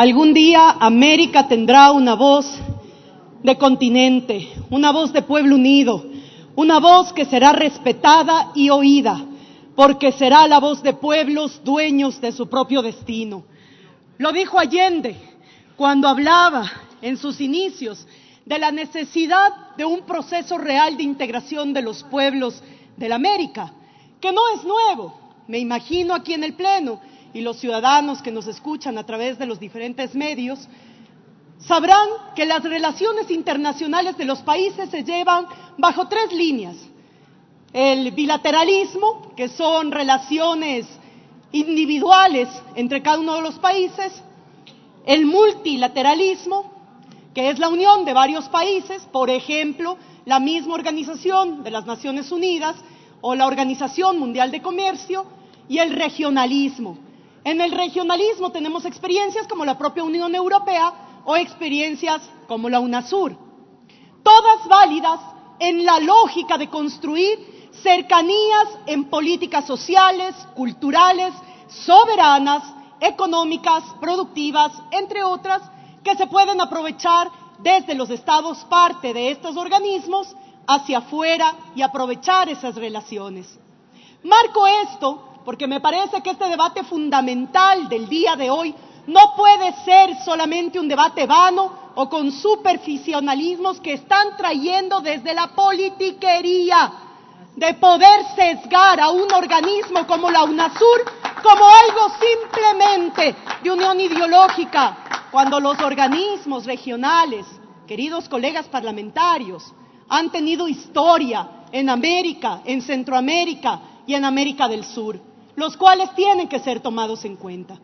Algún día América tendrá una voz de continente, una voz de pueblo unido, una voz que será respetada y oída, porque será la voz de pueblos dueños de su propio destino. Lo dijo Allende cuando hablaba en sus inicios de la necesidad de un proceso real de integración de los pueblos de la América, que no es nuevo. Me imagino aquí en el Pleno y los ciudadanos que nos escuchan a través de los diferentes medios sabrán que las relaciones internacionales de los países se llevan bajo tres líneas: el bilateralismo, que son relaciones individuales entre cada uno de los países; el multilateralismo, que es la unión de varios países, por ejemplo, la misma Organización de las Naciones Unidas o la Organización Mundial de Comercio; y el regionalismo. En el regionalismo tenemos experiencias como la propia Unión Europea o experiencias como la UNASUR, todas válidas en la lógica de construir cercanías en políticas sociales, culturales, soberanas, económicas, productivas, entre otras, que se pueden aprovechar desde los estados parte de estos organismos hacia afuera y aprovechar esas relaciones. Marco esto porque me parece que este debate fundamental del día de hoy no puede ser solamente un debate vano o con superficialismos que están trayendo desde la politiquería de poder sesgar a un organismo como la UNASUR como algo simplemente de unión ideológica, cuando los organismos regionales, queridos colegas parlamentarios, han tenido historia en América, en Centroamérica y en América del Sur, los cuales tienen que ser tomados en cuenta.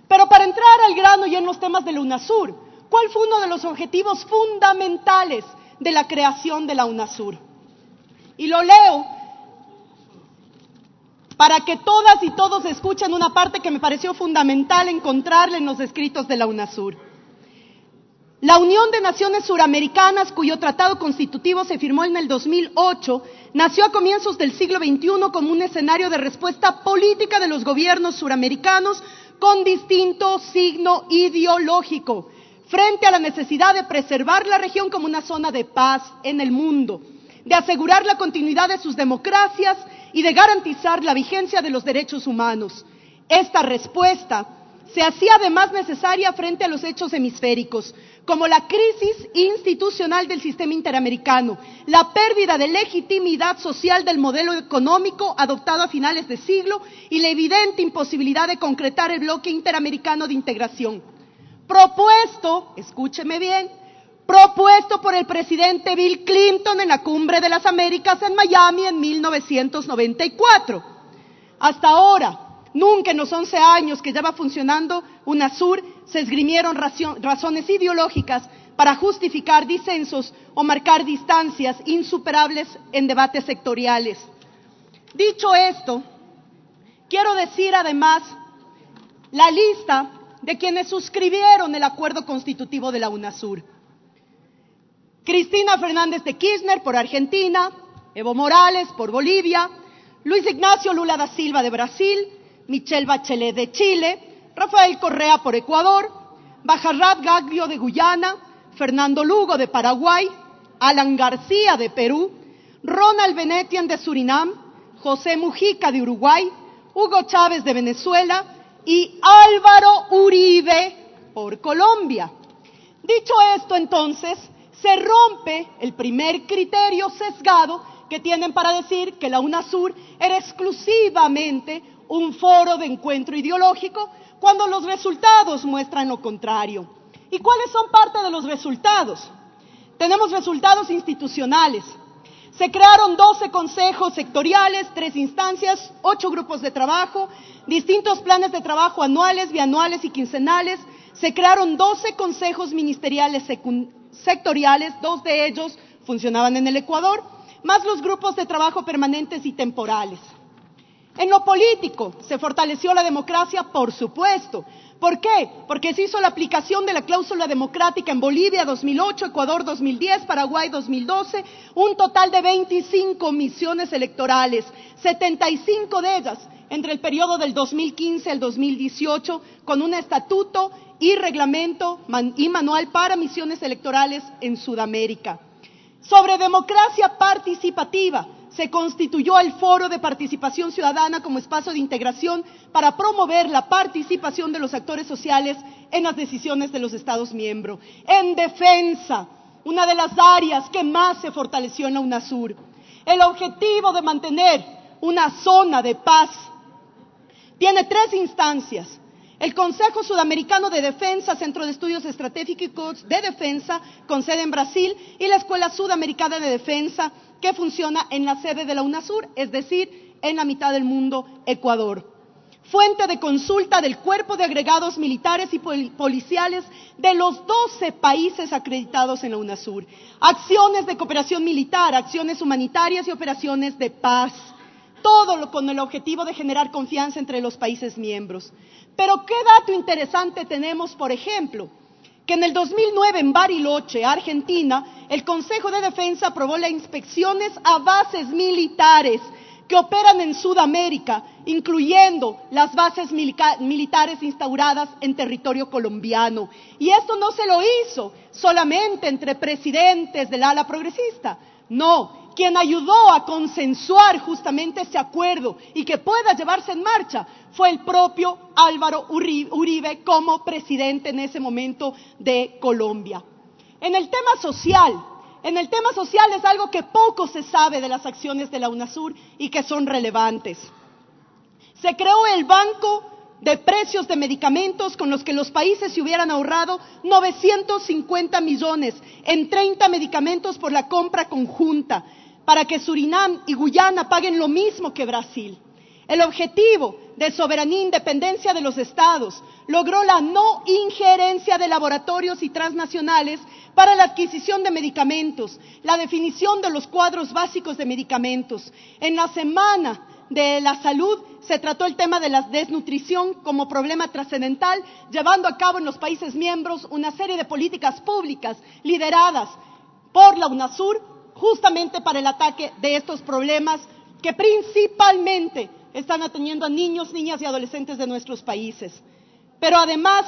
Pero para entrar al grano y en los temas de la UNASUR, ¿cuál fue uno de los objetivos fundamentales de la creación de la UNASUR? Y lo leo para que todas y todos escuchen una parte que me pareció fundamental encontrarla en los escritos de la UNASUR. La Unión de Naciones Suramericanas, cuyo tratado constitutivo se firmó en el 2008, nació a comienzos del siglo XXI como un escenario de respuesta política de los gobiernos suramericanos con distinto signo ideológico, frente a la necesidad de preservar la región como una zona de paz en el mundo, de asegurar la continuidad de sus democracias y de garantizar la vigencia de los derechos humanos. Esta respuesta se hacía además necesaria frente a los hechos hemisféricos, como la crisis institucional del sistema interamericano, la pérdida de legitimidad social del modelo económico adoptado a finales de siglo y la evidente imposibilidad de concretar el bloque interamericano de integración. Propuesto, escúcheme bien, propuesto por el presidente Bill Clinton en la Cumbre de las Américas en Miami en 1994. Hasta ahora, nunca en los 11 años que lleva funcionando UNASUR se esgrimieron razones ideológicas para justificar disensos o marcar distancias insuperables en debates sectoriales. Dicho esto, quiero decir además la lista de quienes suscribieron el acuerdo constitutivo de la UNASUR. Cristina Fernández de Kirchner por Argentina, Evo Morales por Bolivia, Luis Ignacio Lula da Silva de Brasil, Michelle Bachelet de Chile, Rafael Correa por Ecuador, Bajarrat Gaglio de Guyana, Fernando Lugo de Paraguay, Alan García de Perú, Ronald Benetian de Surinam, José Mujica de Uruguay, Hugo Chávez de Venezuela y Álvaro Uribe por Colombia. Dicho esto, entonces, se rompe el primer criterio sesgado que tienen para decir que la UNASUR era exclusivamente un foro de encuentro ideológico, cuando los resultados muestran lo contrario. ¿Y cuáles son parte de los resultados? Tenemos resultados institucionales. Se crearon 12 consejos sectoriales, 3 instancias, 8 grupos de trabajo, distintos planes de trabajo anuales, bianuales y quincenales. Se crearon 12 consejos ministeriales sectoriales, 2 de ellos funcionaban en el Ecuador, más los grupos de trabajo permanentes y temporales. En lo político, ¿se fortaleció la democracia? Por supuesto. ¿Por qué? Porque se hizo la aplicación de la cláusula democrática en Bolivia 2008, Ecuador 2010, Paraguay 2012, un total de 25 misiones electorales, 75 de ellas entre el periodo del 2015 al 2018, con un estatuto y reglamento y manual para misiones electorales en Sudamérica. Sobre democracia participativa, se constituyó el Foro de Participación Ciudadana como espacio de integración para promover la participación de los actores sociales en las decisiones de los Estados miembros. En defensa, una de las áreas que más se fortaleció en la UNASUR, el objetivo de mantener una zona de paz tiene 3 instancias: el Consejo Sudamericano de Defensa, Centro de Estudios Estratégicos de Defensa, con sede en Brasil, y la Escuela Sudamericana de Defensa, que funciona en la sede de la UNASUR, es decir, en la mitad del mundo, Ecuador. Fuente de consulta del Cuerpo de Agregados Militares y Policiales de los 12 países acreditados en la UNASUR. Acciones de cooperación militar, acciones humanitarias y operaciones de paz. Todo con el objetivo de generar confianza entre los países miembros. Pero ¿qué dato interesante tenemos, por ejemplo? Que en el 2009 en Bariloche, Argentina, el Consejo de Defensa aprobó las inspecciones a bases militares que operan en Sudamérica, incluyendo las bases militares instauradas en territorio colombiano. Y esto no se lo hizo solamente entre presidentes del ala progresista, no. Quien ayudó a consensuar justamente ese acuerdo y que pueda llevarse en marcha fue el propio Álvaro Uribe como presidente en ese momento de Colombia. En el tema social es algo que poco se sabe de las acciones de la UNASUR y que son relevantes. Se creó el Banco de Precios de Medicamentos con los que los países se hubieran ahorrado 950 millones en 30 medicamentos por la compra conjunta, para que Surinam y Guyana paguen lo mismo que Brasil. El objetivo de soberanía e independencia de los estados logró la no injerencia de laboratorios y transnacionales para la adquisición de medicamentos, la definición de los cuadros básicos de medicamentos. En la Semana de la Salud se trató el tema de la desnutrición como problema trascendental, llevando a cabo en los países miembros una serie de políticas públicas lideradas por la UNASUR, justamente para el ataque de estos problemas que principalmente están atendiendo a niños, niñas y adolescentes de nuestros países. Pero además,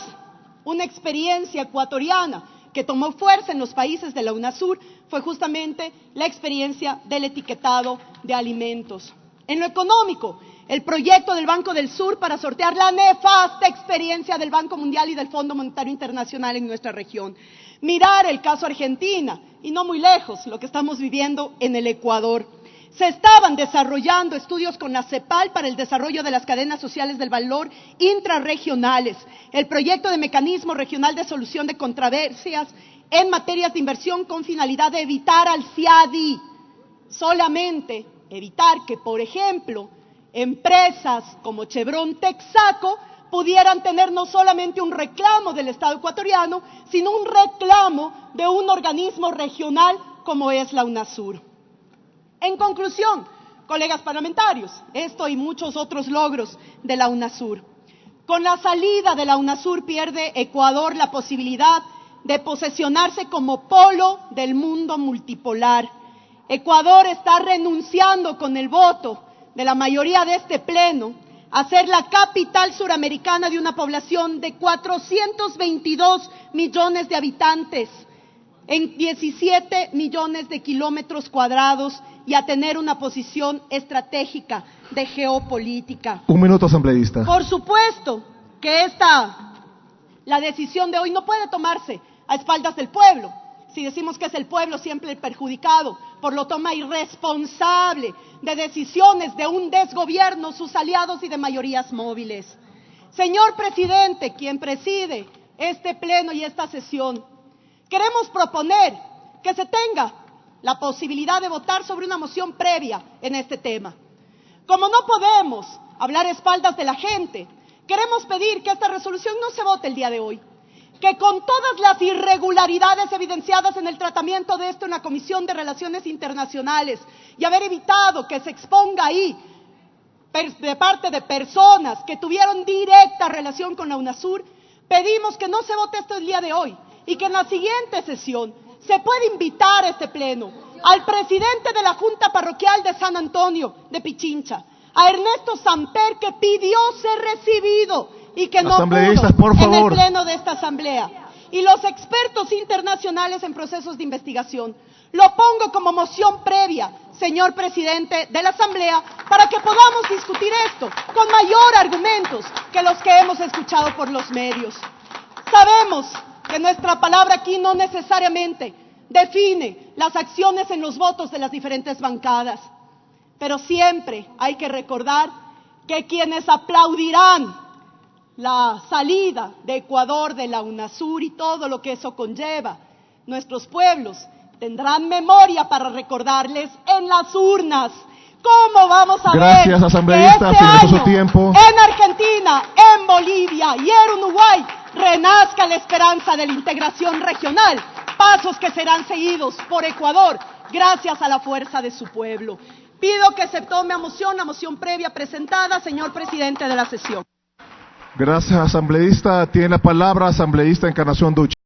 una experiencia ecuatoriana que tomó fuerza en los países de la UNASUR fue justamente la experiencia del etiquetado de alimentos. En lo económico, el proyecto del Banco del Sur para sortear la nefasta experiencia del Banco Mundial y del Fondo Monetario Internacional en nuestra región. Mirar el caso Argentina, y no muy lejos, lo que estamos viviendo en el Ecuador. Se estaban desarrollando estudios con la CEPAL para el desarrollo de las cadenas sociales del valor intrarregionales, el proyecto de mecanismo regional de solución de controversias en materias de inversión con finalidad de evitar al FIADI, solamente evitar que, por ejemplo, empresas como Chevron Texaco pudieran tener no solamente un reclamo del Estado ecuatoriano, sino un reclamo de un organismo regional como es la UNASUR. En conclusión, colegas parlamentarios, esto y muchos otros logros de la UNASUR. Con la salida de la UNASUR pierde Ecuador la posibilidad de posesionarse como polo del mundo multipolar. Ecuador está renunciando con el voto de la mayoría de este pleno a ser la capital suramericana de una población de 422 millones de habitantes en 17 millones de kilómetros cuadrados y a tener una posición estratégica de geopolítica. Un minuto, asambleísta. Por supuesto que la decisión de hoy no puede tomarse a espaldas del pueblo. Si decimos que es el pueblo siempre el perjudicado por lo toma irresponsable de decisiones de un desgobierno, sus aliados y de mayorías móviles. Señor presidente, quien preside este pleno y esta sesión, queremos proponer que se tenga la posibilidad de votar sobre una moción previa en este tema. Como no podemos hablar a espaldas de la gente, queremos pedir que esta resolución no se vote el día de hoy, que con todas las irregularidades evidenciadas en el tratamiento de esto en la Comisión de Relaciones Internacionales y haber evitado que se exponga ahí de parte de personas que tuvieron directa relación con la UNASUR, pedimos que no se vote esto el día de hoy y que en la siguiente sesión se puede invitar a este pleno al presidente de la Junta Parroquial de San Antonio de Pichincha, a Ernesto Samper, que pidió ser recibido y que no pudo en el pleno de esta asamblea, y los expertos internacionales en procesos de investigación. Lo pongo como moción previa, señor presidente de la asamblea, para que podamos discutir esto con mayor argumentos que los que hemos escuchado por los medios. Sabemos que nuestra palabra aquí no necesariamente define las acciones en los votos de las diferentes bancadas, pero siempre hay que recordar que quienes aplaudirán la salida de Ecuador de la UNASUR y todo lo que eso conlleva, nuestros pueblos tendrán memoria para recordarles en las urnas. ¿Cómo vamos a ver que este año en Argentina, en Bolivia y en Uruguay renazca la esperanza de la integración regional? Pasos que serán seguidos por Ecuador gracias a la fuerza de su pueblo. Pido que se tome a moción la moción previa presentada, señor presidente de la sesión. Gracias, asambleísta. Tiene la palabra asambleísta Encarnación Duche.